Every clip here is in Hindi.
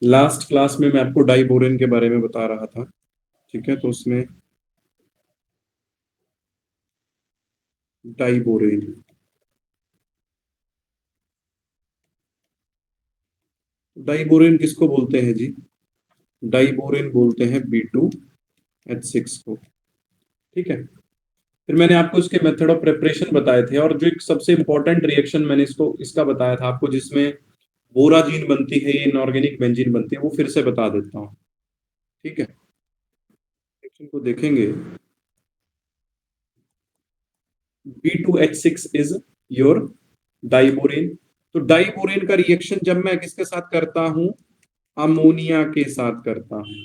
लास्ट क्लास में मैं आपको डाइबोरेन के बारे में बता रहा था, ठीक है। तो उसमें डाइबोरेन, डाइबोरेन किसको बोलते हैं जी? डाइबोरेन बोलते हैं B2H6 को, ठीक है। फिर मैंने आपको इसके मेथड ऑफ प्रिपरेशन बताए थे, और जो एक सबसे इंपॉर्टेंट रिएक्शन मैंने इसका बताया था आपको, जिसमें बोराजीन बनती है, ये इनऑर्गेनिक बेंजीन बनती है, वो फिर से बता देता हूँ, ठीक है। रिएक्शन को देखेंगे, B2H6 इज योर डाइबोरेन। तो डाइबोरेन का रिएक्शन जब मैं किसके साथ करता हूं, अमोनिया के साथ करता हूं,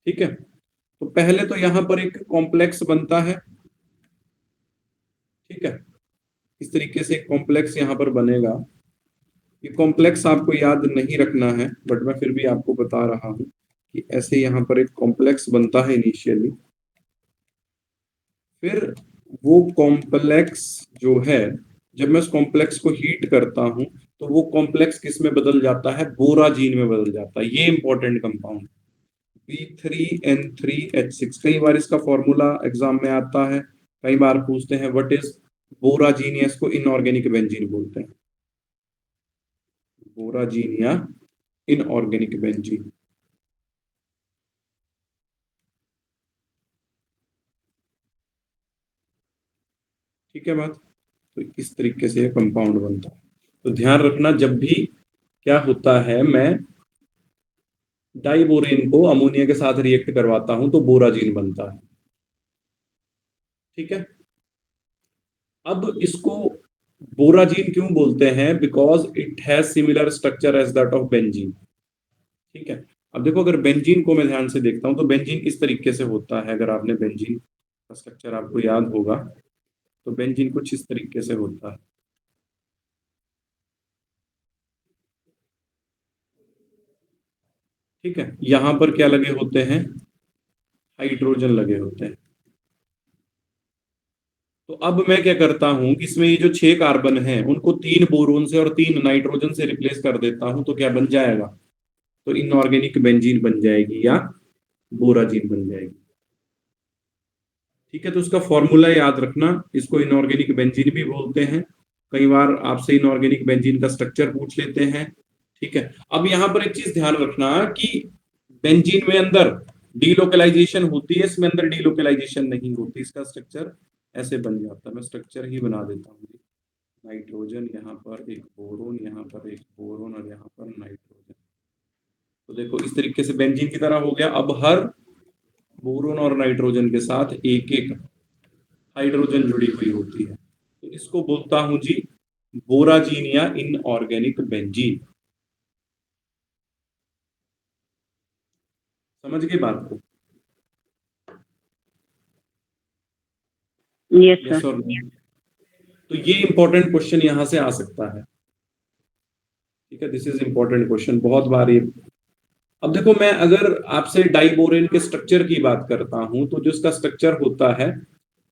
ठीक है। तो पहले तो यहां पर एक कॉम्प्लेक्स बनता है, ठीक है। इस तरीके से एक कॉम्प्लेक्स यहां पर बनेगा। ये कॉम्प्लेक्स आपको याद नहीं रखना है, बट मैं फिर भी आपको बता रहा हूं कि ऐसे यहां पर एक कॉम्प्लेक्स बनता है इनिशियली। फिर वो कॉम्प्लेक्स जो है, जब मैं उस कॉम्प्लेक्स को हीट करता हूं, तो वो कॉम्प्लेक्स किस में बदल जाता है, बोराजीन में बदल जाता है। ये इंपॉर्टेंट कंपाउंड B3N3H6। कई बार इसका फॉर्मूला एग्जाम में आता है, कई बार पूछते हैं व्हाट इज बोराजीन, या इसको इनऑर्गेनिक बेंजीन बोलते हैं, बोराजीन या इनऑर्गेनिक बेंजीन, ठीक है बात। तो इस तरीके से कंपाउंड बनता है। तो ध्यान रखना, जब भी क्या होता है, मैं डाइबोरेन को अमोनिया के साथ रिएक्ट करवाता हूं तो बोराजीन बनता है, ठीक है। अब इसको बोराजीन क्यों बोलते हैं, because it has similar structure as that of benzene, ठीक है। अब देखो, अगर बेंजीन को मैं ध्यान से देखता हूं तो बेंजीन इस तरीके से होता है। अगर आपने बेंजीन का स्ट्रक्चर आपको याद होगा, तो बेंजीन कुछ इस तरीके से होता है, ठीक है। यहां पर क्या लगे होते हैं, हाइड्रोजन लगे होते हैं। तो अब मैं क्या करता हूं कि इसमें ये जो 6 कार्बन हैं, उनको 3 बोरोन से और 3 नाइट्रोजन से रिप्लेस कर देता हूं, तो क्या बन जाएगा, तो इनऑर्गेनिक बेंजीन बन जाएगी या बोराजीन बन जाएगी, ठीक है। तो उसका फॉर्मूला याद रखना, इसको इनऑर्गेनिक बेंजीन भी बोलते हैं। कई बार आपसे इनऑर्गेनिक बेंजीन का स्ट्रक्चर पूछ लेते हैं, ठीक है। अब यहां पर एक चीज ध्यान रखना कि बेंजीन में अंदर डीलोकलाइजेशन होती है, इसमें अंदर डीलोकलाइजेशन नहीं होती। इसका स्ट्रक्चर ऐसे बन जाता है, मैं स्ट्रक्चर ही बना देता हूँ। नाइट्रोजन यहाँ पर एक बोरोन, यहाँ पर एक बोरोन, और यहाँ पर नाइट्रोजन। तो देखो, इस तरीके से बेंजीन की तरह हो गया। अब हर बोरोन और नाइट्रोजन के साथ एक एक हाइड्रोजन जुड़ी हुई होती है, तो इसको बोलता हूं जी बोराजीन या इनऑर्गेनिक बेंजीन। समझ गए बात को? Yes yes sir. और नो? तो ये इंपॉर्टेंट क्वेश्चन यहां से आ सकता है, ठीक है। दिस इज इंपॉर्टेंट क्वेश्चन, बहुत बार ये। अब देखो, मैं अगर आपसे डाइबोरेन के स्ट्रक्चर की बात करता हूं, तो जो इसका स्ट्रक्चर होता है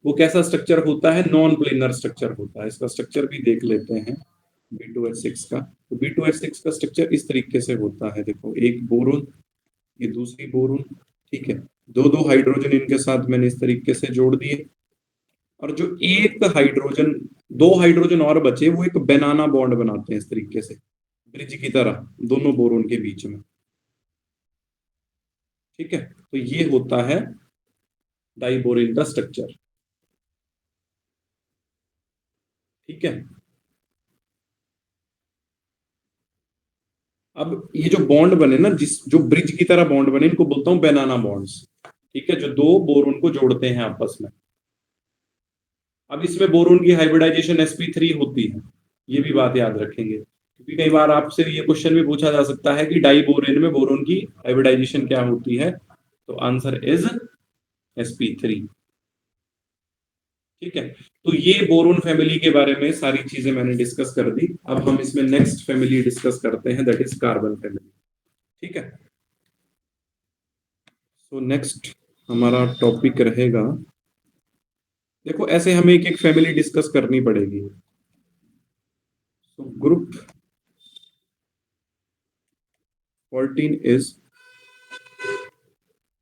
वो कैसा स्ट्रक्चर होता है, नॉन प्लेनर स्ट्रक्चर होता है। इसका स्ट्रक्चर भी देख लेते हैं B2H6 का। तो B2H6 का स्ट्रक्चर इस तरीके से होता है, देखो, एक बोरोन, ये दूसरी बोरोन, ठीक है। दो दो हाइड्रोजन इनके साथ मैंने इस तरीके से जोड़ दिए, और जो एक हाइड्रोजन, 2 हाइड्रोजन और बचे, वो एक बनाना बॉन्ड बनाते हैं इस तरीके से, ब्रिज की तरह दोनों बोरोन के बीच में, ठीक है। तो ये होता है डाइबोरेन का स्ट्रक्चर, ठीक है। अब ये जो बॉन्ड बने ना, जो ब्रिज की तरह बॉन्ड बने, इनको बोलता हूं बनाना बॉन्ड्स, ठीक है, जो दो बोरोन को जोड़ते हैं आपस में। अब इसमें बोरोन की हाइब्रिडाइजेशन sp3 होती है, ये भी बात याद रखेंगे, क्योंकि कई बार आपसे ये क्वेश्चन भी पूछा जा सकता है कि डाइबोरेन में बोरोन की हाइब्रिडाइजेशन क्या होती है। तो आंसर इज sp3, ठीक है। तो ये बोरोन फैमिली के बारे में सारी चीजें मैंने डिस्कस कर दी। अब हम इसमें नेक्स्ट फैमिली डिस्कस करते हैं, दैट इज कार्बन फैमिली, ठीक है। सो नेक्स्ट हमारा टॉपिक रहेगा, देखो ऐसे हमें एक एक फैमिली डिस्कस करनी पड़ेगी। तो ग्रुप 14 is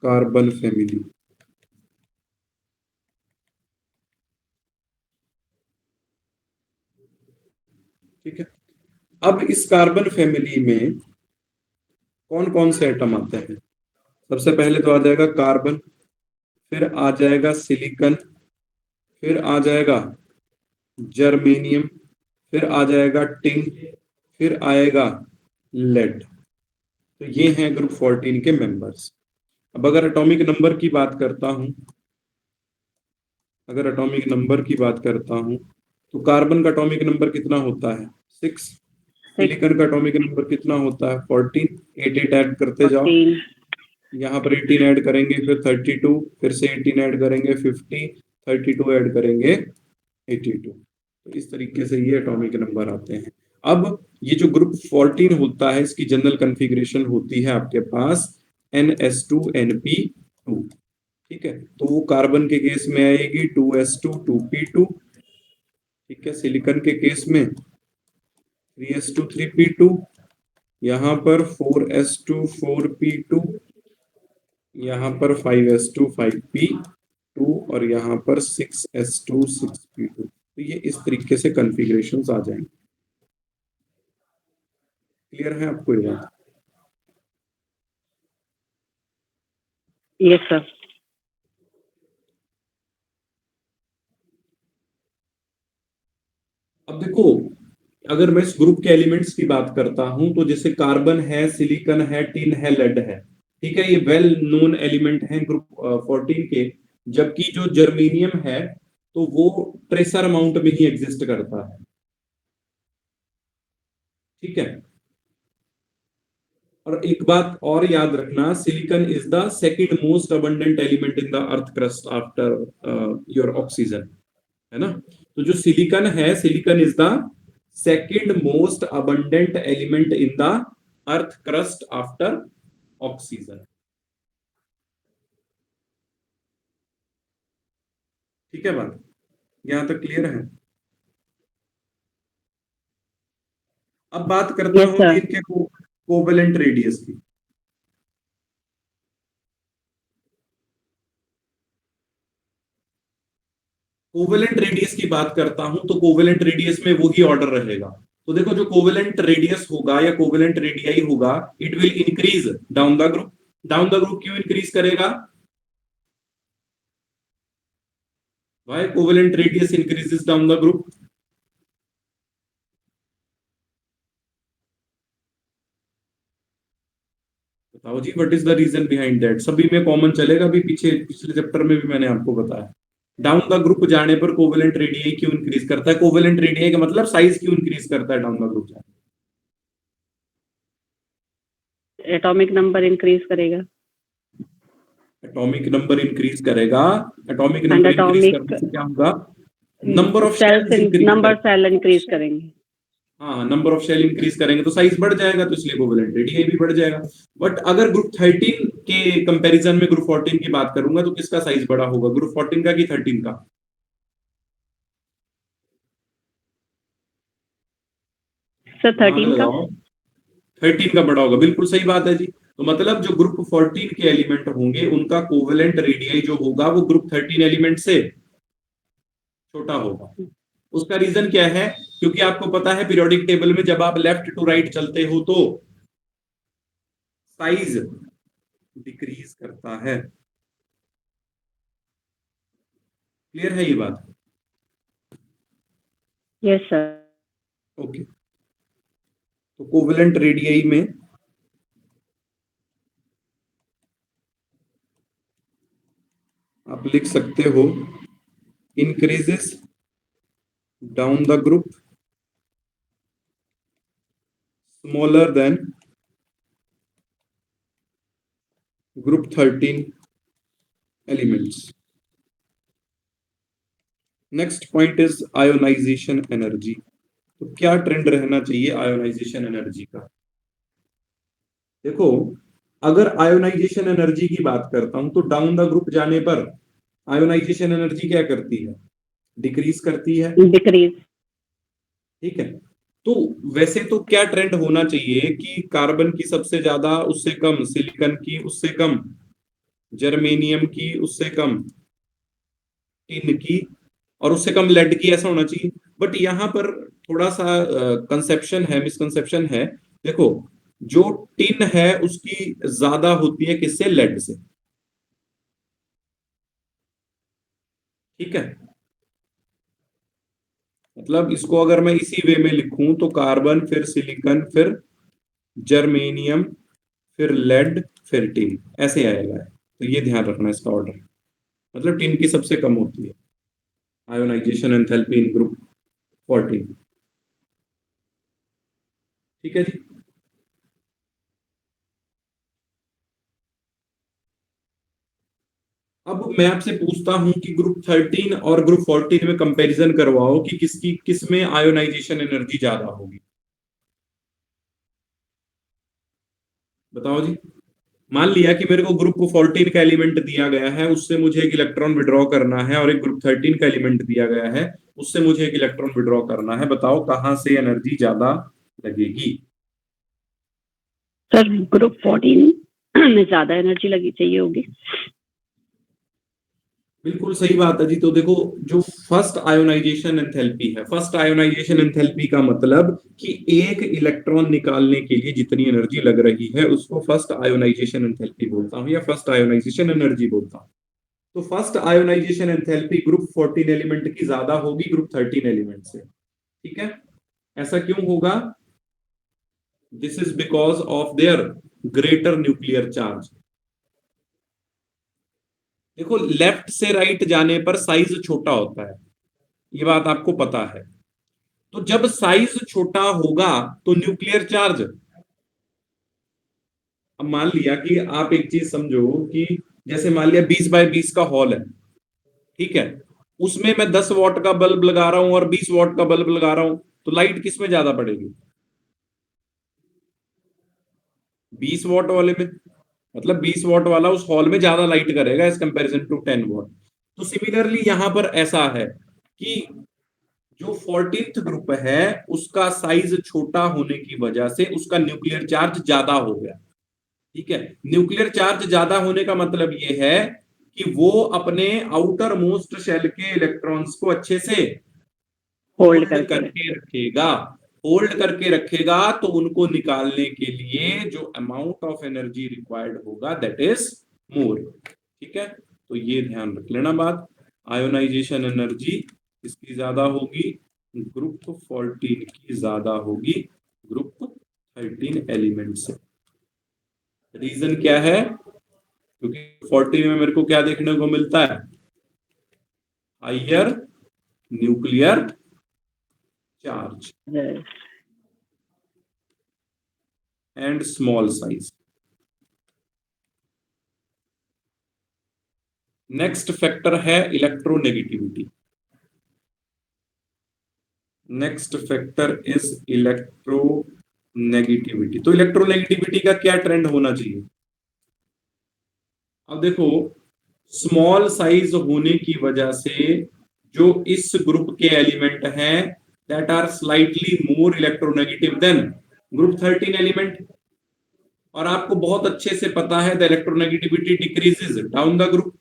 carbon family. ठीक है, अब इस कार्बन फैमिली में कौन कौन से एटम आते हैं? सबसे पहले तो आ जाएगा कार्बन, फिर आ जाएगा सिलिकॉन, फिर आ जाएगा जर्मेनियम, फिर आ जाएगा टिन, फिर आएगा लेड। तो ये हैं ग्रुप 14 के मेंबर्स। अब अगर एटॉमिक नंबर की बात करता हूं, तो कार्बन का एटॉमिक नंबर कितना होता है? 6। सिलिकॉन का एटॉमिक नंबर कितना होता है? 14। 8 ऐड करते जाओ, यहाँ पर 18 ऐड करेंगे, फिर 32, फिर से 18 ऐड करेंगे 50, 32 ऐड करेंगे 82। तो इस तरीके से ये एटॉमिक नंबर आते हैं। अब ये जो ग्रुप 14 होता है, इसकी जनरल कॉन्फ़िगरेशन होती है आपके पास NS2NP2। ठीक है, तो वो कार्बन के केस में आएगी 2s2 2p2। ठीक है, सिलिकॉन के केस में 3s2 3p2, यहाँ पर 4s2 4p2, यहाँ पर 5s2 5p2, और यहाँ पर 6s2 6p2। तो ये इस तरीके से कॉन्फ़िगरेशंस आ जाएंगे। क्लियर है आपको ये बात? Yes sir. अब देखो, अगर मैं इस ग्रुप के एलिमेंट्स की बात करता हूं, तो जैसे कार्बन है, सिलिकॉन है, टिन है, लेड है। ठीक है, ये वेल नोन एलिमेंट हैं ग्रुप 14 के। जबकि जो जर्मेनियम है, तो वो ट्रेसर अमाउंट में ही एग्जिस्ट करता है। ठीक है, और एक बात और याद रखना, silicon is the second most abundant element in the earth crust after your oxygen, है ना? तो जो सिलिकॉन है, silicon is the second most abundant element in the earth crust after oxygen. ठीक है, बात यहां तक क्लियर है? अब बात करता Yes, हूं sir. इनके कोवेलेंट रेडियस की। कोवेलेंट रेडियस की बात करता हूं, तो कोवेलेंट रेडियस में वही ऑर्डर रहेगा। तो देखो, जो कोवेलेंट रेडियस होगा या कोवेलेंट रेडियाई होगा, it will increase down the group. Down the group क्यों इंक्रीज करेगा? Why covalent radius increases down the group? बताओ जी, what is the reason behind that? सभी में कॉमन चलेगा, भी पिछले चैप्टर में भी मैंने आपको बताया। डाउन द ग्रुप जाने पर कोवेलेंट रेडियाई क्यों इंक्रीज करता है? कोवेलेंट रेडियाई का मतलब साइज क्यों इंक्रीज करता है डाउन द ग्रुप जाने? एटॉमिक नंबर इंक्रीज करेगा। एटॉमिक नंबर इंक्रीज करेगा। एटॉमिक नंबर इंक्रीज करने से क्या होगा? Number of shells increase number shell increase करेंगे। हाँ, नंबर ऑफ शेल इंक्रीज करेंगे तो साइज बढ़ जाएगा, तो इसलिए कोवेलेंट रेडियाई भी बढ़ जाएगा। बट अगर ग्रुप 13 के कंपैरिजन में ग्रुप 14 की बात करूंगा, तो किसका साइज बड़ा होगा, ग्रुप 14 का कि 13 का? सर 13 का। 13 का बड़ा होगा, बिल्कुल सही बात है जी। तो मतलब जो ग्रुप 14 के एलिमेंट होंगे, उनका कोवेलेंट रेडियाई जो होगा, वो ग्रुप 13 एलिमेंट से छोटा होगा। उसका रीजन क्या है? क्योंकि आपको पता है, पीरियोडिक टेबल में जब आप लेफ्ट टू राइट चलते हो, तो साइज डिक्रीज करता है। क्लियर है ये बात? Yes sir. ओके, तो कोवेलेंट रेडियाई में आप लिख सकते हो increases down the group smaller than group 13 elements. Next point is ionisation energy. तो क्या ट्रेंड रहना चाहिए आयोनाइजेशन एनर्जी का? देखो, अगर आयोनाइजेशन एनर्जी की बात करता हूं, तो डाउन द ग्रुप जाने पर आयोनाइजेशन एनर्जी क्या करती है? डिक्रीज करती है। डिक्रीज। ठीक है, तो वैसे तो क्या ट्रेंड होना चाहिए कि कार्बन की सबसे ज्यादा, उससे कम सिलिकॉन की, उससे कम जर्मेनियम की, उससे कम टिन की, और उससे कम लेड की, ऐसा होना चाहिए। बट यहाँ पर थोड़ा सा कंसेप्शन है, मिसकंसेप्शन है। देखो, जो टिन है उसकी ज्यादा होती है किससे? लेड से। ठीक है, मतलब इसको अगर मैं इसी वे में लिखूं तो कार्बन, फिर सिलिकॉन, फिर जर्मेनियम, फिर लेड, फिर टिन, ऐसे आएगा। तो ये ध्यान रखना इसका ऑर्डर। मतलब टिन की सबसे कम होती है आयोनाइजेशन एंथैल्पी इन ग्रुप 14। ठीक है जी। अब मैं आपसे पूछता हूं कि ग्रुप 13 और ग्रुप 14 में कंपैरिजन करवाओ कि किसकी किस में आयोनाइजेशन एनर्जी ज्यादा होगी। बताओ जी। मान लिया कि मेरे को ग्रुप 14 का एलिमेंट दिया गया है, उससे मुझे एक इलेक्ट्रॉन विड्रॉ करना है, और एक ग्रुप 13 का एलिमेंट दिया गया है, उससे मुझे एक इलेक्ट्रॉन विड्रॉ करना है। बताओ कहां से एनर्जी ज्यादा लगेगी? सर ग्रुप 14 में ज्यादा एनर्जी लगी चाहिए होगी। बिल्कुल सही बात है जी। तो देखो, जो फर्स्ट आयोनाइजेशन एंथैल्पी है, फर्स्ट आयोनाइजेशन एंथैल्पी का मतलब कि एक इलेक्ट्रॉन निकालने के लिए जितनी एनर्जी लग रही है उसको फर्स्ट आयोनाइजेशन एंथैल्पी बोलता हूं, या फर्स्ट आयोनाइजेशन एनर्जी बोलता हूं। तो first ionization enthalpy group 14 element की ज्यादा होगी ग्रुप 13 एलिमेंट से। ठीक है, ऐसा क्यों होगा? This is because of their greater nuclear charge. देखो, लेफ्ट से राइट जाने पर साइज छोटा होता है, ये बात आपको पता है। तो जब साइज छोटा होगा तो न्यूक्लियर चार्ज, अब मान लिया कि आप एक चीज समझो कि जैसे मान लिया 20 बाय 20 का हॉल है। ठीक है, उसमें मैं 10 वॉट का बल्ब लगा रहा हूं और 20 वॉट का बल्ब लगा रहा हूं, तो लाइट किस में ज्यादा पड़ेगी? 20 वॉट वाले में। मतलब 20 वॉट वाला उस हॉल में ज्यादा लाइट करेगा एज कंपेरिजन टू 10 वॉट। तो सिमिलरली यहां पर ऐसा है कि जो 14th ग्रुप है उसका साइज छोटा होने की वजह से उसका न्यूक्लियर चार्ज ज्यादा हो गया। ठीक है, न्यूक्लियर चार्ज ज्यादा होने का मतलब यह है कि वो अपने आउटर मोस्ट शेल के इलेक्ट्रॉन्स को अच्छे से होल्ड होल्ड करके रख। करके रखेगा। होल्ड करके रखेगा तो उनको निकालने के लिए जो अमाउंट ऑफ एनर्जी रिक्वायर्ड होगा दैट इज मोर। ठीक है, तो ये ध्यान रख लेना बात। आयोनाइजेशन एनर्जी इसकी ज्यादा होगी, ग्रुप 14 की ज्यादा होगी ग्रुप 13 एलिमेंट से। रीजन क्या है? क्योंकि 14 में मेरे को क्या देखने को मिलता है? Higher nuclear charge and small size. Next factor है electronegativity. Next factor is electronegativity. तो इलेक्ट्रोनेगेटिविटी का क्या ट्रेंड होना चाहिए? अब देखो, स्मॉल साइज होने की वजह से जो इस ग्रुप के एलिमेंट हैं that are slightly more electronegative than group 13 element. और आपको बहुत अच्छे से पता है the electronegativity decreases down the group.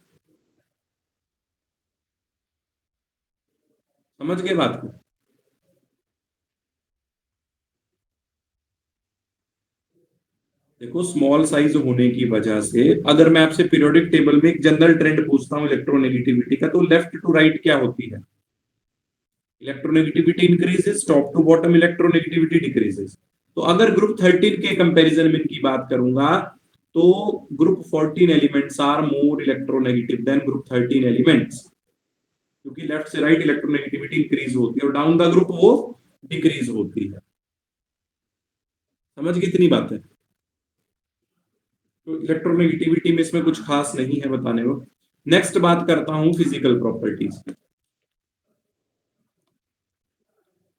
समझ गए बात को? देखो, स्मॉल साइज होने की वजह से अगर मैं आपसे पीरियोडिक टेबल में एक जनरल ट्रेंड पूछता हूं इलेक्ट्रोनेगेटिविटी का, तो लेफ्ट टू राइट क्या होती है? Electronegativity increases, top to bottom electronegativity decreases. तो अगर ग्रुप 13 के कंपैरिजन में इनकी बात करूंगा तो group 14 elements are more electronegative than group 13 elements, क्योंकि लेफ्ट से राइट इलेक्ट्रोनेगेटिविटी इंक्रीज होती है और डाउन द ग्रुप वो डिक्रीज होती है। समझ गई इतनी बात है? तो इलेक्ट्रोनेगेटिविटी में इसमें कुछ खास नहीं है बताने को। नेक्स्ट बात करता हूं फिजिकल प्रॉपर्टीज।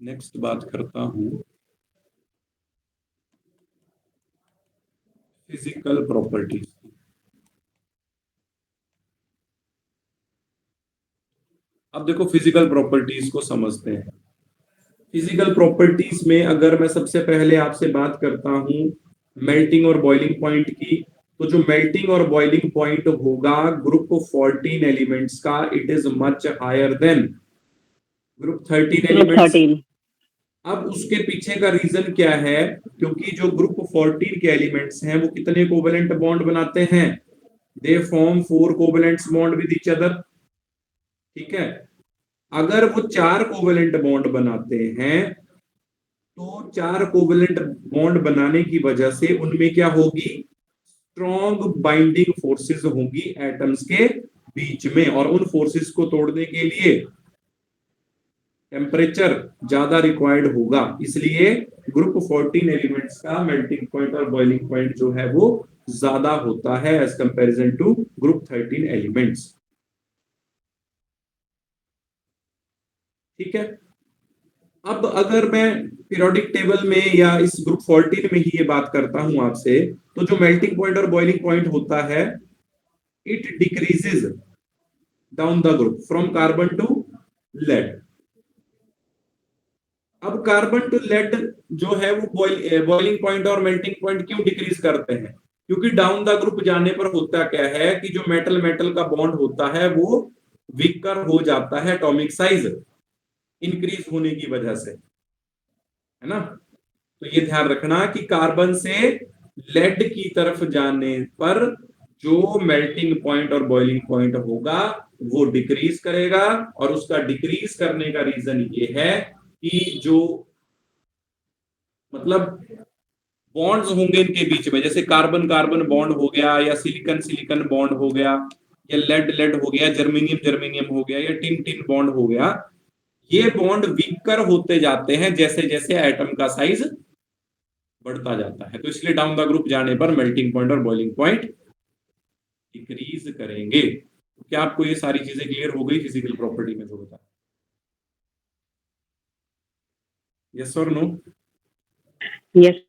नेक्स्ट बात करता हूं फिजिकल प्रॉपर्टीज। अब देखो, फिजिकल प्रॉपर्टीज को समझते हैं। फिजिकल प्रॉपर्टीज में अगर मैं सबसे पहले आपसे बात करता हूं मेल्टिंग और बॉइलिंग पॉइंट की, तो जो मेल्टिंग और बॉइलिंग पॉइंट होगा ग्रुप 14 एलिमेंट्स का, it is much higher than group 13 group elements. 13। अब उसके पीछे का रीजन क्या है? क्योंकि जो ग्रुप 14 के एलिमेंट्स हैं वो कितने कोवेलेंट बॉन्ड बनाते हैं? They form 4 covalent bond with each other. ठीक है, अगर वो 4 कोवेलेंट बॉन्ड बनाते हैं तो 4 कोवेलेंट बॉन्ड बनाने की वजह से उनमें क्या होगी? स्ट्रॉन्ग बाइंडिंग फोर्सेस होंगी एटम्स के बीच में, और उन फोर्सेस को तोड़ने के लिए टेम्परेचर ज्यादा रिक्वायर्ड होगा। इसलिए ग्रुप 14 एलिमेंट्स का मेल्टिंग पॉइंट और बॉइलिंग पॉइंट जो है वो ज्यादा होता है as comparison to group 13 elements. ठीक है, अब अगर मैं पीरियोडिक टेबल में या इस ग्रुप 14 में ही ये बात करता हूं आपसे, तो जो मेल्टिंग पॉइंट और बॉइलिंग पॉइंट होता है, it decreases down the group from carbon to lead. अब कार्बन टू लेड जो है वो बॉइलिंग पॉइंट और मेल्टिंग पॉइंट क्यों डिक्रीज करते हैं? क्योंकि डाउन द ग्रुप जाने पर होता क्या है कि जो मेटल मेटल का बॉन्ड होता है वो वीकर हो जाता है एटॉमिक साइज इंक्रीज होने की वजह से, है ना। तो ये ध्यान रखना कि कार्बन से लेड की तरफ जाने पर जो मेल्टिंग पॉइंट और बॉइलिंग पॉइंट होगा वो डिक्रीज करेगा, और उसका डिक्रीज करने का रीजन ये है कि जो मतलब बॉन्ड्स होंगे इनके बीच में, जैसे कार्बन कार्बन बॉन्ड हो गया, या सिलिकन सिलिकन बॉन्ड हो गया, या लेड लेड हो गया, जर्मेनियम जर्मेनियम हो गया, या टिन टिन बॉन्ड हो गया, ये बॉन्ड वीकर होते जाते हैं जैसे जैसे एटम का साइज बढ़ता जाता है। तो इसलिए डाउन द ग्रुप जाने पर मेल्टिंग पॉइंट और बॉइलिंग पॉइंट डिक्रीज करेंगे। तो क्या आपको ये सारी चीजें क्लियर हो गई फिजिकल प्रॉपर्टी में? जो बता, यस और नो? यस।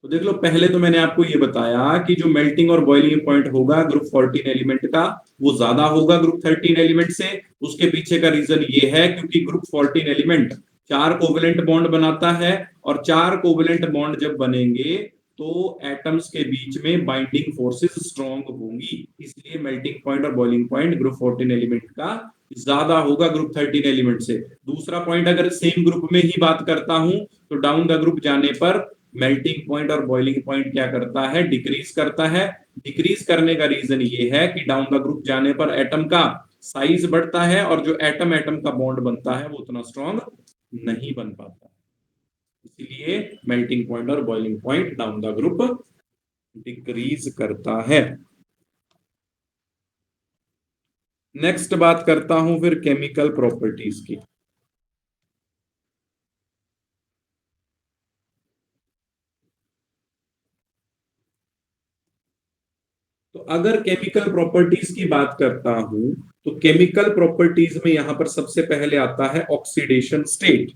तो देख लो, पहले तो मैंने आपको ये बताया कि जो मेल्टिंग और बॉइलिंग पॉइंट होगा ग्रुप 14 एलिमेंट का वो ज्यादा होगा ग्रुप 13 एलिमेंट से। उसके पीछे का रीजन ये है क्योंकि ग्रुप 14 एलिमेंट 4 कोवेलेंट बॉन्ड बनाता है, और 4 कोवेलेंट बॉन्ड जब बनेंगे तो एटम्स के बीच में बाइंडिंग फोर्सेस स्ट्रॉन्ग होंगी, इसलिए मेल्टिंग पॉइंट और बॉइलिंग पॉइंट ग्रुप 14 एलिमेंट का ज्यादा होगा ग्रुप 13 एलिमेंट से। दूसरा पॉइंट, अगर सेम ग्रुप में ही बात करता हूं तो डाउन द ग्रुप जाने पर मेल्टिंग पॉइंट और बॉइलिंग पॉइंट क्या करता है? डिक्रीज करता है। डिक्रीज करने का रीजन ये है कि डाउन द ग्रुप जाने पर एटम का साइज बढ़ता है, और जो एटम एटम का बॉन्ड बनता है वो उतना स्ट्रॉन्ग नहीं बन पाता, इसलिए मेल्टिंग पॉइंट और boiling point down the group decrease करता है। नेक्स्ट बात करता हूं फिर केमिकल प्रॉपर्टीज की। तो अगर केमिकल प्रॉपर्टीज की बात करता हूं तो केमिकल प्रॉपर्टीज में यहां पर सबसे पहले आता है ऑक्सीडेशन स्टेट।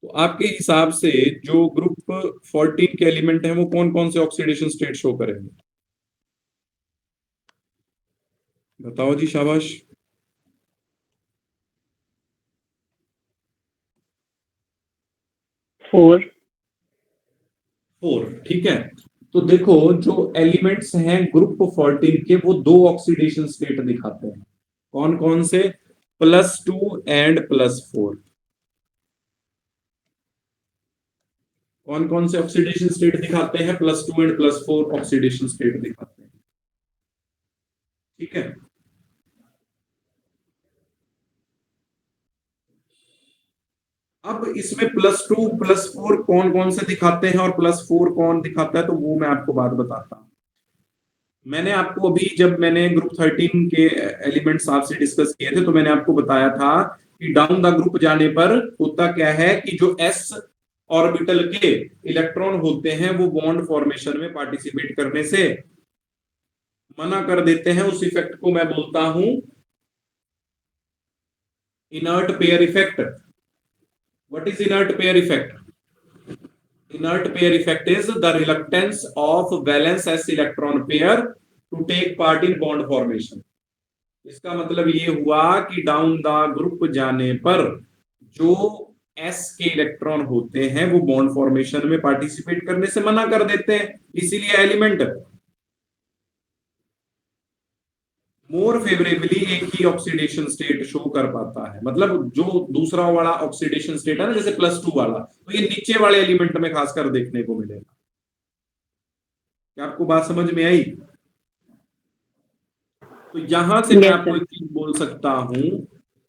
तो आपके हिसाब से जो ग्रुप 14 के एलिमेंट है वो कौन कौन से ऑक्सीडेशन स्टेट शो करेंगे? बताओ जी, शाबाश। 4। 4, ठीक है। तो देखो, जो एलिमेंट्स हैं ग्रुप 14 के वो दो ऑक्सीडेशन स्टेट दिखाते हैं। कौन कौन से? +2 एंड +4। कौन कौन से ऑक्सीडेशन स्टेट दिखाते हैं? +2 एंड +4 ऑक्सीडेशन स्टेट दिखाते हैं। ठीक है, अब इसमें +2 +4 कौन कौन से दिखाते हैं और +4 कौन दिखाता है, तो वो मैं आपको बात बताता हूं। मैंने आपको अभी, जब मैंने ग्रुप 13 के एलिमेंट्स आपसे डिस्कस किए थे, तो मैंने आपको बताया था कि डाउन द ग्रुप जाने पर होता क्या है कि जो s ऑर्बिटल के इलेक्ट्रॉन होते हैं वो बॉन्ड फॉर्मेशन में पार्टिसिपेट करने से मना कर देते हैं। उस इफेक्ट को मैं बोलता हूं inert pair effect. What is inert pair effect? Inert pair effect is the reluctance of valence s electron pair to take part in bond formation. इसका मतलब ये हुआ कि डाउन द ग्रुप जाने पर जो s के इलेक्ट्रॉन होते हैं वो बॉन्ड फॉर्मेशन में पार्टिसिपेट करने से मना कर देते हैं, इसीलिए एलिमेंट मोर फेवरेबली एक ही ऑक्सीडेशन स्टेट शो कर पाता है। मतलब जो दूसरा वाला ऑक्सीडेशन स्टेट है ना, जैसे +2 वाला, तो ये नीचे वाले एलिमेंट में खासकर देखने को मिलेगा। क्या आपको बात समझ में आई? तो यहां से मैं Yes, आपको sir. एक चीज बोल सकता हूं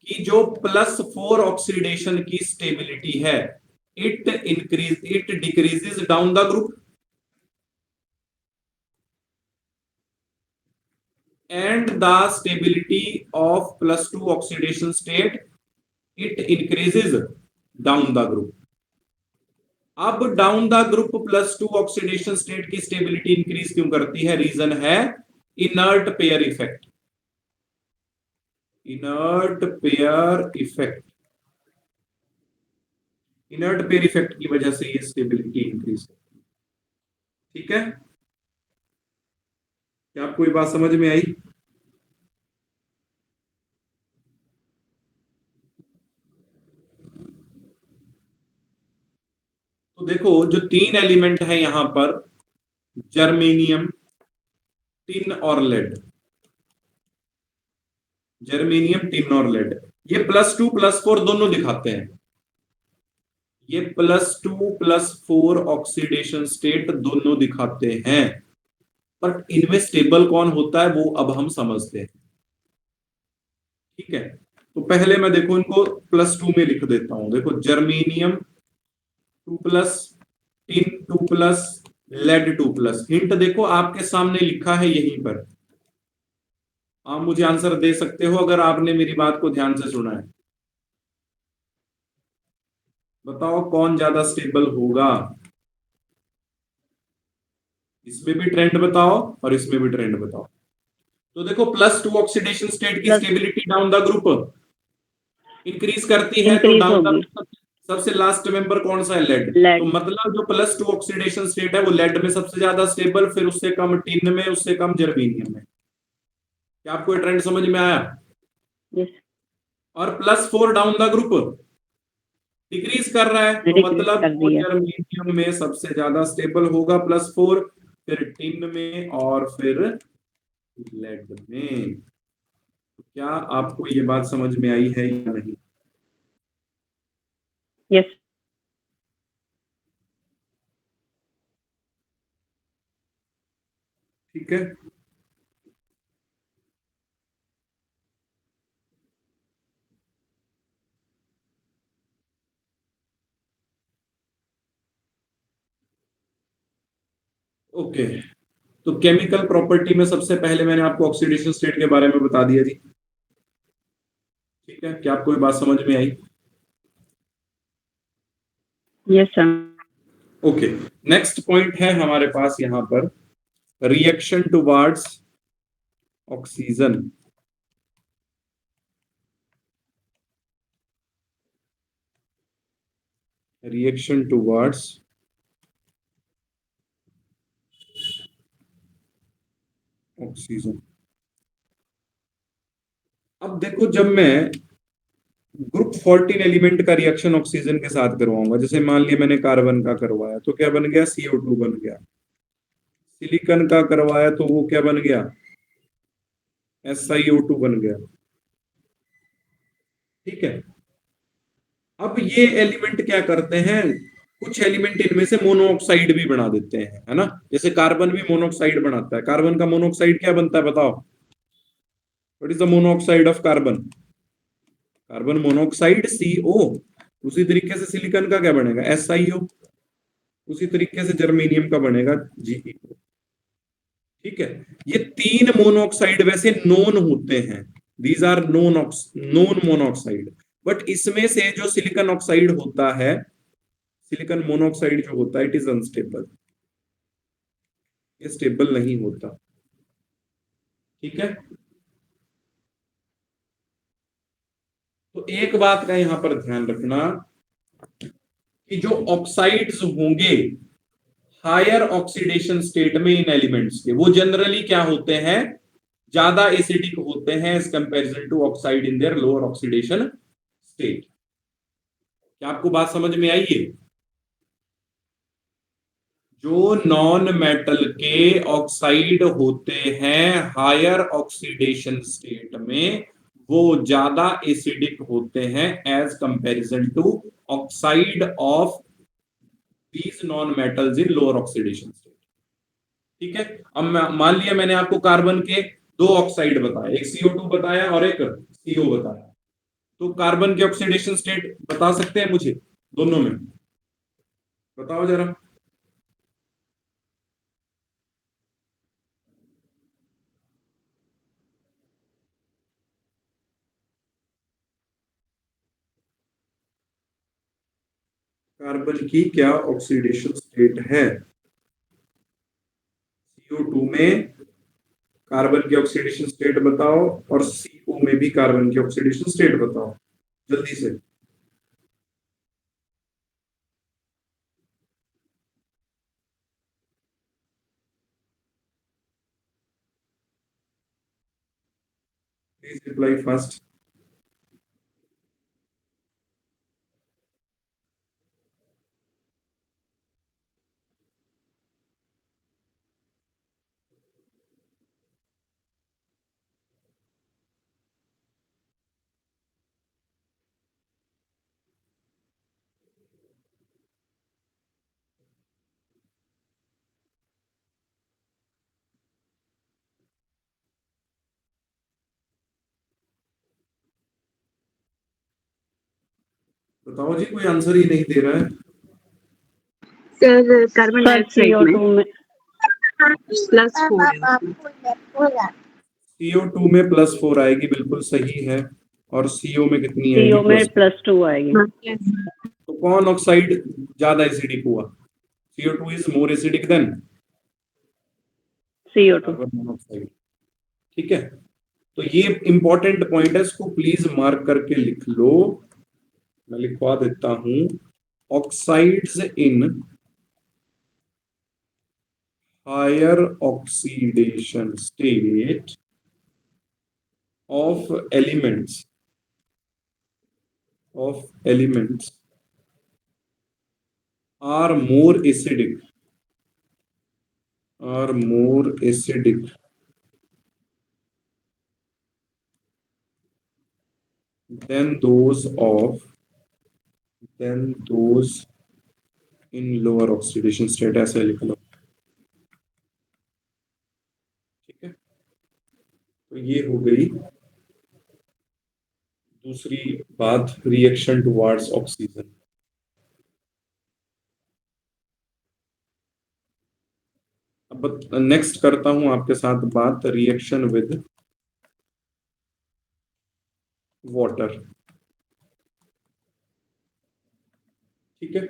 कि जो +4 ऑक्सीडेशन की स्टेबिलिटी है, it decreases down the group and the stability of +2 oxidation state, it increases down the group. अब down the group +2 oxidation state की स्टेबिलिटी इंक्रीज क्यों करती है? रीजन है inert pair effect. Inert pair effect, inert pair effect की वजह से ये स्टेबिलिटी इंक्रीज करती है। ठीक है, क्या आपको ये बात समझ में आई? तो देखो जो 3 एलिमेंट है यहां पर, जर्मेनियम, टिन और लेड, जर्मेनियम, टिन और लेड, ये +2 +4 दोनों दिखाते हैं। ये +2 +4 ऑक्सीडेशन स्टेट दोनों दिखाते हैं, बट इनमें स्टेबल कौन होता है वो अब हम समझते हैं। ठीक है, तो पहले मैं देखो इनको +2 में लिख देता हूं। देखो जर्मेनियम 2+, टिन 2+, लेड 2+। हिंट देखो आपके सामने लिखा है यहीं पर, आप मुझे आंसर दे सकते हो अगर आपने मेरी बात को ध्यान से सुना है। बताओ कौन ज्यादा स्टेबल होगा? इसमें भी ट्रेंड बताओ और इसमें भी ट्रेंड बताओ। तो देखो +2 ऑक्सीडेशन स्टेट की stability down the group increase करती है, तो डाउन द ग्रुप सबसे लास्ट मेंबर कौन सा है? लेड। तो मतलब जो +2 ऑक्सीडेशन स्टेट है वो लेड में सबसे ज्यादा स्टेबल, फिर उससे कम टिन में, उससे कम जर्मेनियम में। क्या आपको ये ट्रेंड समझ में आया? Yes. और +4 डाउन द ग्रुप डिक्रीज कर रहा है, तो मतलब वो जर्मेनियम में सबसे ज्यादा स्टेबल होगा +4, फिर टिन में और फिर लेड में। क्या आपको ये बात समझ में आई है या नहीं? Yes. ठीक है, ओके। तो केमिकल प्रॉपर्टी में सबसे पहले मैंने आपको ऑक्सीडेशन स्टेट के बारे में बता दिया जी। ठीक है, क्या आपको ये बात समझ में आई? Yes, sir. Okay, next point है हमारे पास यहां पर, reaction towards oxygen. Reaction towards oxygen. अब देखो जब मैं ग्रुप 14 एलिमेंट का रिएक्शन ऑक्सीजन के साथ करवाऊंगा, जैसे मान लिया मैंने कार्बन का करवाया तो क्या बन गया? CO2 बन गया। सिलिकॉन का करवाया तो वो क्या बन गया? SiO2 बन गया। ठीक है, अब ये एलिमेंट क्या करते हैं, कुछ एलिमेंट इनमें से मोनोऑक्साइड भी बना देते हैं, है ना? जैसे कार्बन भी मोनोऑक्साइड बनाता है। कार्बन का मोनोऑक्साइड क्या बनता है बताओ? What is the monoxide of carbon? Carbon monoxide CO। उसी तरीके से सिलिकॉन का क्या बनेगा? SiO। उसी तरीके से जर्मेनियम का बनेगा GeO। ठीक है, ये 3 मोनोऑक्साइड वैसे नोन होते हैं, these are known monoxide, but इसमें से जो सिलिकॉन ऑक्साइड होता है, सिलिकॉन मोनोऑक्साइड जो होता है, इट इज अनस्टेबल, ये स्टेबल नहीं होता। ठीक है, तो एक बात का यहां पर ध्यान रखना कि जो ऑक्साइड्स होंगे हायर ऑक्सीडेशन स्टेट में इन एलिमेंट्स के, वो जनरली क्या होते हैं? ज्यादा एसिडिक होते हैं as comparison to oxide in their lower oxidation state. क्या आपको बात समझ में आई है? जो नॉन मेटल के ऑक्साइड होते हैं हायर ऑक्सीडेशन स्टेट में, वो ज्यादा एसिडिक होते हैं as comparison to oxide of these non metals in lower oxidation state. ठीक है, अब मान लिया मैंने आपको कार्बन के दो ऑक्साइड बताया, एक CO2 बताया और एक CO बताया, तो कार्बन के ऑक्सीडेशन स्टेट बता सकते हैं मुझे दोनों में? बताओ जरा। कार्बन की क्या ऑक्सीडेशन स्टेट है? CO2 में कार्बन की ऑक्सीडेशन स्टेट बताओ और CO में भी कार्बन की ऑक्सीडेशन स्टेट बताओ जल्दी से। Please reply fast. बताओ जी, कोई आंसर ही नहीं दे रहा है। सर कार्बन डाइऑक्साइड CO2 में +4 CO2 में +4 आएगी, बिल्कुल सही है। और CO में कितनी आएगी? CO में +2 आएगी। तो कौन ऑक्साइड ज्यादा एसिडिक हुआ? CO2 is more acidic then CO2। Carbon monoxide. ठीक है, तो ये इंपॉर्टेंट पॉइंट है, इसको प्लीज मार्क करके लिख लो। मैं लिखवा देता हूं, oxides in higher oxidation state of elements are more acidic than those in lower oxidation state। ऐसे लिख लो। ठीक है, तो ये हो गई दूसरी बात, रिएक्शन टुवर्ड्स ऑक्सीजन। अब नेक्स्ट करता हूं आपके साथ बात रिएक्शन विद वाटर। ठीक है,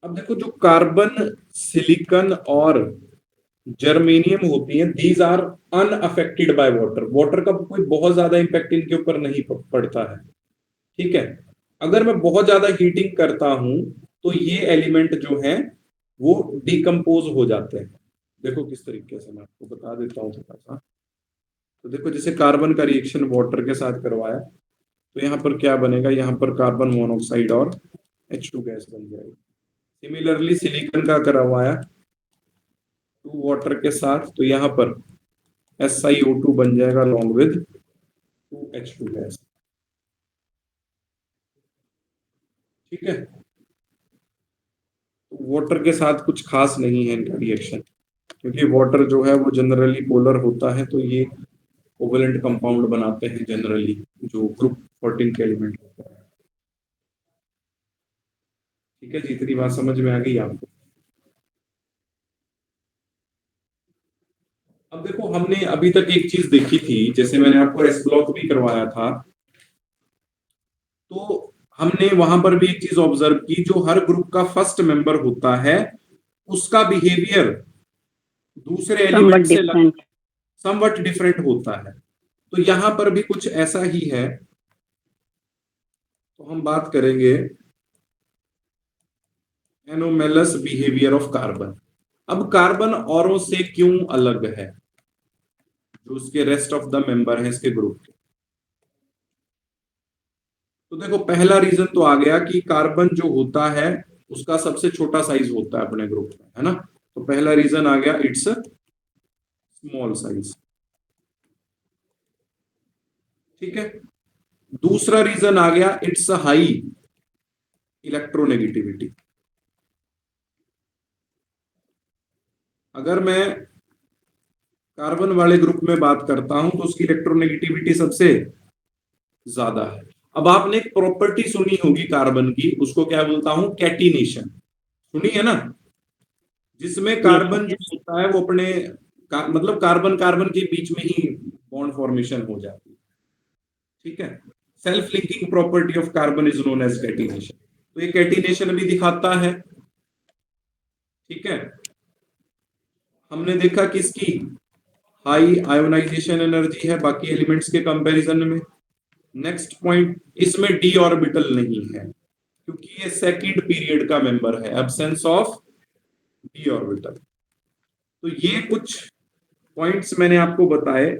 अब देखो, जो कार्बन, सिलिकॉन और जर्मेनियम होती हैं, these are unaffected by water. Water का कोई बहुत ज्यादा इंपैक्ट इनके ऊपर नहीं पड़ता है। ठीक है, अगर मैं बहुत ज्यादा हीटिंग करता हूं तो ये एलिमेंट जो है वो डिकम्पोज हो जाते हैं। देखो किस तरीके से, मैं आपको बता देता हूँ थोड़ा सा। तो देखो, जैसे कार्बन का रिएक्शन वाटर के साथ करवाया, तो यहाँ पर क्या बनेगा, यहाँ पर कार्बन मोनोऑक्साइड और H2 गैस बन जाएगी। सिमिलरली सिलिकॉन का करवाया 2 वाटर के साथ, तो यहाँ पर SiO2 बन जाएगा along with 2H2 गैस। ठीक है, वाटर के साथ कुछ खास नहीं है इनका रिएक्शन, क्योंकि वाटर जो है वो जनरली पोलर होता है, तो ये कोवेलेंट कंपाउंड बनाते हैं जनरली, जो ग्रुप 14 के एलिमेंट होता है। ठीक है जी, इतनी बात समझ में आ गई आपको? अब देखो, हमने अभी तक एक चीज देखी थी, जैसे मैंने आपको एस ब्लॉक भी करवाया था, तो हमने वहां पर भी एक चीज ऑब्जर्व की, जो हर ग्रुप का फर्स्ट मेंबर होता है उसका बिहेवियर दूसरे एलिमेंट से समवट डिफरेंट होता है। तो यहां पर भी कुछ ऐसा ही है। तो हम बात करेंगे एनोमेलस बिहेवियर ऑफ कार्बन। अब कार्बन औरों से क्यों अलग है, जो उसके रेस्ट ऑफ द मेंबर है इसके ग्रुप के? तो देखो पहला रीजन तो आ गया कि कार्बन जो होता है उसका सबसे छोटा साइज होता है अपने ग्रुप में, है ना। तो पहला रीजन आ गया, इट्स स्मॉल साइज। ठीक है। दूसरा रीजन आ गया, इट्स हाई इलेक्ट्रोनेगेटिविटी। अगर मैं कार्बन वाले ग्रुप में बात करता हूं तो उसकी इलेक्ट्रोनेगेटिविटी सबसे ज्यादा है। अब आपने एक प्रॉपर्टी सुनी होगी कार्बन की, उसको क्या बोलता हूं, कैटिनेशन। सुनी है ना, जिसमें कार्बन जो होता है वो अपने मतलब कार्बन कार्बन के बीच में ही बॉन्ड फॉर्मेशन हो जाती है। ठीक है। Self linking property of carbon is known as catenation. तो ये कैटिनेशन भी दिखाता है। ठीक है। हमने देखा कि इसकी हाई आयोनाइजेशन एनर्जी है बाकी एलिमेंट्स के कंपैरिजन में। नेक्स्ट पॉइंट, इसमें डी ऑर्बिटल नहीं है क्योंकि ये सेकंड पीरियड का मेंबर है, एब्सेंस ऑफ डी ऑर्बिटल। तो ये कुछ पॉइंट्स मैंने आपको बताए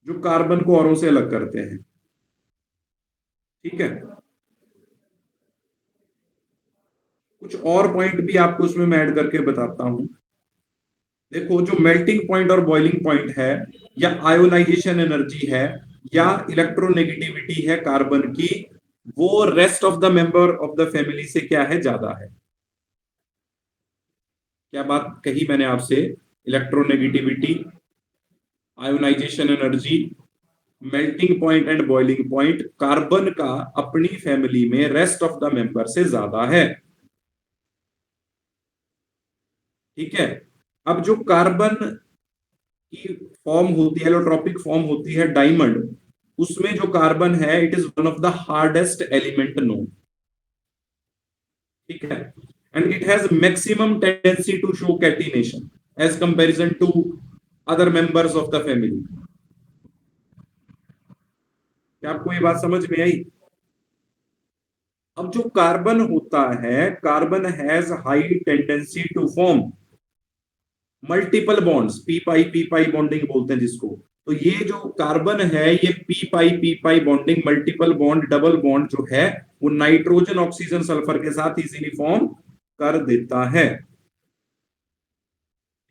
जो कार्बन को औरों से अलग करते हैं। ठीक है। कुछ और पॉइंट भी आपको उसमें मैं ऐड करके बताता हूं। देखो जो मेल्टिंग पॉइंट और बॉइलिंग पॉइंट है, या आयोनाइजेशन एनर्जी है, या इलेक्ट्रोनेगेटिविटी है कार्बन की, वो rest of the member of the family से क्या है, ज्यादा है। क्या बात कही मैंने आपसे, electronegativity, ionisation energy, melting point and boiling point carbon का अपनी फैमिली में रेस्ट ऑफ द मेंबर से ज्यादा है। ठीक है। अब जो कार्बन की फॉर्म होती है, एलोट्रॉपिक फॉर्म होती है डायमंड, उसमें जो कार्बन है it is one of the hardest element known. ठीक है। And it has maximum tendency to show catenation as comparison to other members of the family. क्या आपको ये बात समझ में आई? अब जो कार्बन होता है, carbon has high tendency to form multiple bonds, p pi bonding बोलते हैं जिसको। तो ये जो कार्बन है ये p pi bonding, multiple bond, double bond जो है वो नाइट्रोजन ऑक्सीजन सल्फर के साथ इजीली फॉर्म कर देता है।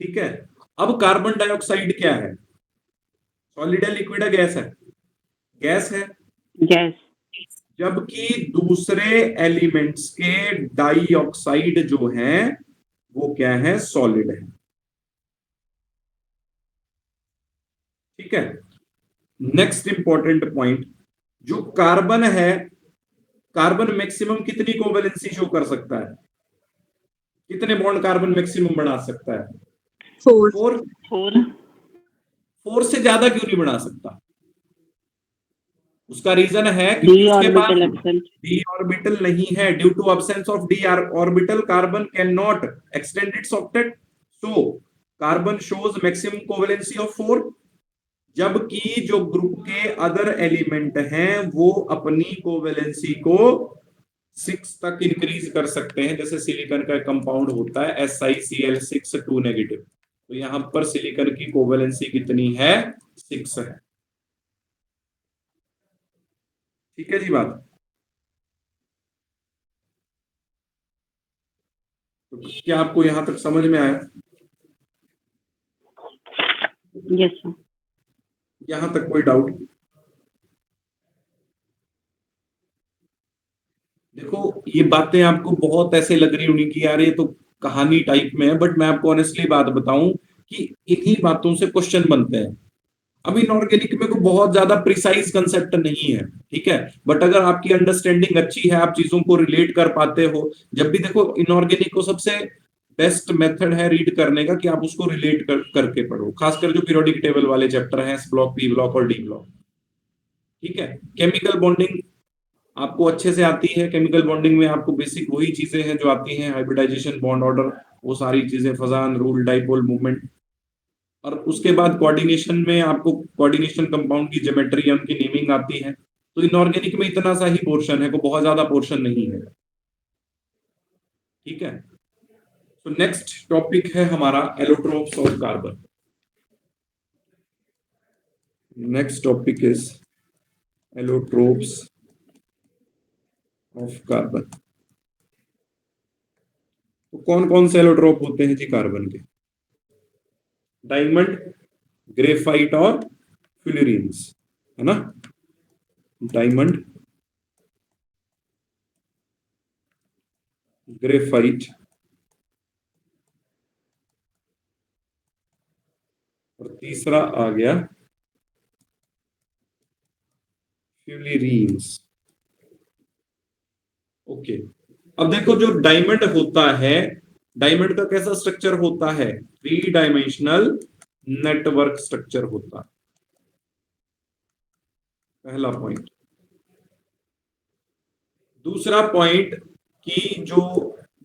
ठीक है। अब कार्बन डाइऑक्साइड क्या है, सॉलिड है, लिक्विड है, गैस है? गैस है। गैस। जबकि दूसरे एलिमेंट्स के डाइऑक्साइड जो हैं वो क्या है, सॉलिड है। ठीक है। नेक्स्ट इंपॉर्टेंट पॉइंट, जो कार्बन है, कार्बन मैक्सिमम कितनी कोवेलेंसी शो कर सकता है, कितने बॉन्ड कार्बन मैक्सिमम बना सकता है? 4। 4 से ज्यादा क्यों नहीं बना सकता? उसका रीजन है कि इसके पास डी ऑर्बिटल नहीं है। Due to absence of d orbital carbon can not extend its octet, so carbon shows maximum covalency of 4। जबकि जो ग्रुप के अदर एलिमेंट हैं वो अपनी कोवेलेंसी को 6 तक इंक्रीज कर सकते हैं। जैसे सिलिकॉन का कंपाउंड होता है SiCl6 2 नेगेटिव, तो यहां पर सिलिकॉन की कोवेलेंसी कितनी है, 6 है। ठीक है जी बात। तो क्या आपको यहां तक समझ में आया? Yes sir. यहां तक कोई डाउट? देखो ये बातें आपको बहुत ऐसे लग रही होंगी कि यार ये तो कहानी टाइप में है, बट मैं आपको ऑनेस्टली बात बताऊं कि इन्हीं बातों से क्वेश्चन बनते हैं। अब इनऑर्गेनिक में कोई बहुत ज्यादा प्रिसाइज कंसेप्ट नहीं है, ठीक है, बट अगर आपकी अंडरस्टैंडिंग अच्छी है, आप चीजों को रिलेट कर पाते हो, जब भी देखो इनऑर्गेनिक को सबसे बेस्ट मेथड है रीड करने का कि आप उसको रिलेट करके पढ़ो, खासकर जो पीरियोडिक टेबल वाले चैप्टर हैं, एस ब्लॉक, पी ब्लॉक और डी ब्लॉक। ठीक है। केमिकल बॉन्डिंग आपको अच्छे से आती है। केमिकल बॉन्डिंग में आपको बेसिक वही चीजें हैं जो आती हैं, हाइब्रिडाइजेशन, बॉन्ड ऑर्डर, वो सारी चीजें, फजान रूल, डाइपोल मूवमेंट। और उसके बाद कोऑर्डिनेशन में आपको कोऑर्डिनेशन कंपाउंड की ज्योमेट्री, उनकी नेमिंग आती है। तो इनऑर्गेनिक में इतना सा ही पोर्शन है, को बहुत ज्यादा पोर्शन नहीं है। ठीक है। तो नेक्स्ट टॉपिक है हमारा allotropes of carbon. Next topic is allotropes of carbon. तो कौन कौन से एलोट्रोप होते हैं जी कार्बन के? डायमंड, ग्रेफाइट और फ्यूलुरीन्स, है ना? डायमंड, ग्रेफाइट और तीसरा आ गया फ्यूलुरीन्स। ओके, अब देखो जो डायमंड होता है, डायमंड का कैसा स्ट्रक्चर होता है? 3 डायमेंशनल नेटवर्क स्ट्रक्चर होता है, पहला पॉइंट। दूसरा पॉइंट कि जो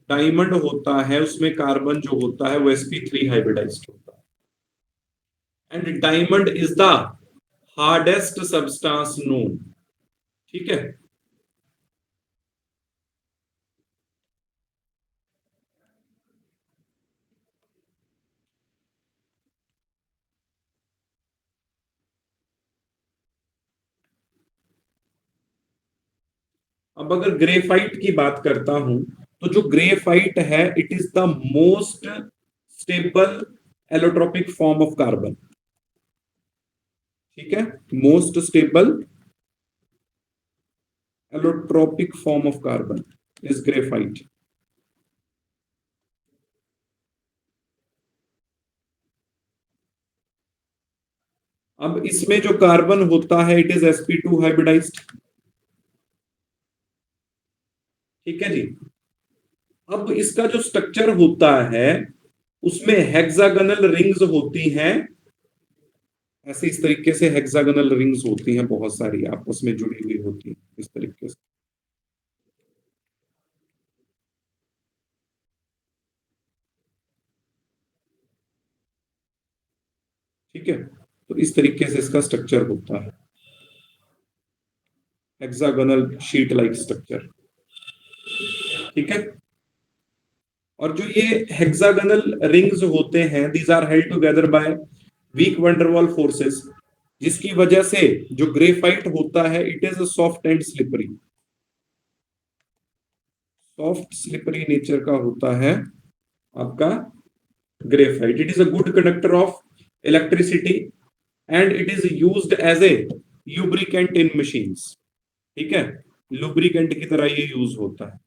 डायमंड होता है उसमें कार्बन जो होता है वो sp3 हाइब्रिडाइज्ड होता है, and diamond is the hardest substance known. ठीक है, अब अगर ग्रेफाइट की बात करता हूं तो जो ग्रेफाइट है it is the most stable allotropic form of carbon. ठीक है, most stable allotropic form of carbon is graphite. अब इसमें जो कार्बन होता है इट इज sp2 हाइब्रिडाइज्ड। ठीक है जी, अब इसका जो स्ट्रक्चर होता है उसमें हेक्सागोनल रिंग्स होती हैं, ऐसे इस तरीके से हेक्सागोनल रिंग्स होती हैं, बहुत सारी आपस में जुड़ी हुई होती हैं इस तरीके से। ठीक है, तो इस तरीके से इसका स्ट्रक्चर होता है, हेक्सागोनल शीट लाइक स्ट्रक्चर। ठीक है, और जो ये हेक्सागोनल रिंग्स होते हैं these are held together by weak van der Waals forces, जिसकी वजह से जो ग्रेफाइट होता है it is soft and slippery. Soft slippery nature का होता है आपका graphite. It is a good conductor of electricity and it is used as a lubricant in machines. ठीक है, लुब्रिकेंट की तरह ये यूज होता है।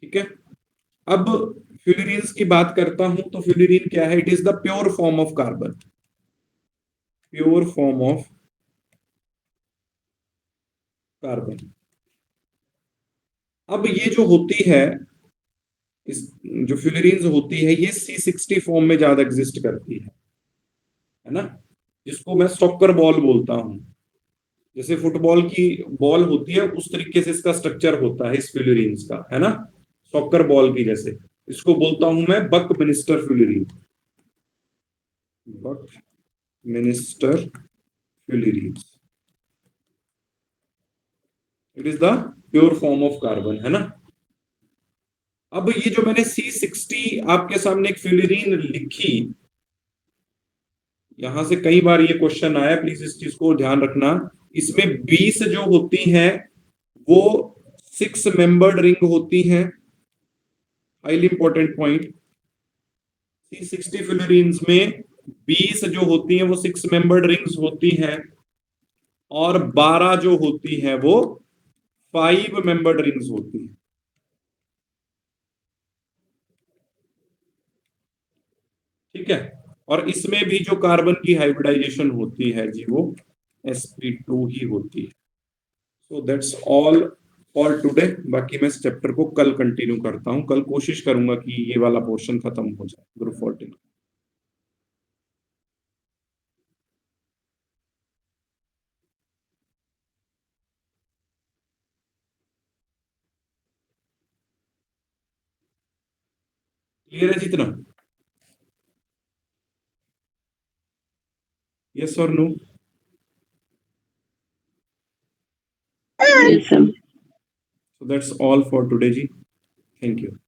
ठीक है, अब फ्यूलुरीन्स की बात करता हूं तो फ्यूलुरीन क्या है? It is the pure form of carbon, pure form of carbon. अब ये जो होती है इस जो फ्यूलुरीन्स होती है ये C60 फॉर्म में ज्यादा एग्जिस्ट करती है ना, जिसको मैं सॉकर बॉल बोलता हूं। जैसे फुटबॉल की बॉल होती है उस तरीके से इसका स्ट्रक्चर होता है इस फ्यूलुरीन्स का, है ना, सॉकर बॉल की जैसे। इसको बोलता हूं मैं buckminsterfullerene, buckminsterfullerene. It is the pure form of carbon, है ना। अब ये जो मैंने C60 आपके सामने एक फ्यूलुरीन लिखी, यहां से कई बार ये क्वेश्चन आया, प्लीज इस चीज को ध्यान रखना। इसमें 20 जो होती हैं वो 6 मेंबर्ड रिंग होती हैं, highly important point. C60 fluorines में 20 जो होती हैं वो 6 मेंबर्ड रिंग्स होती हैं, और 12 जो होती हैं वो 5 मेंबर्ड रिंग्स होती हैं। ठीक है, और इसमें भी जो कार्बन की हाइब्रिडाइजेशन होती है जी वो sp2 ही होती है। So that's all for today. बाकी मैं इस चैप्टर को कल कंटिन्यू करता हूं, कल कोशिश करूंगा कि ये वाला पोर्शन खत्म हो जाए ग्रुप 14। क्लियर है जितना? यस और no? Yes, sir. So that's all for today, ji. Thank you.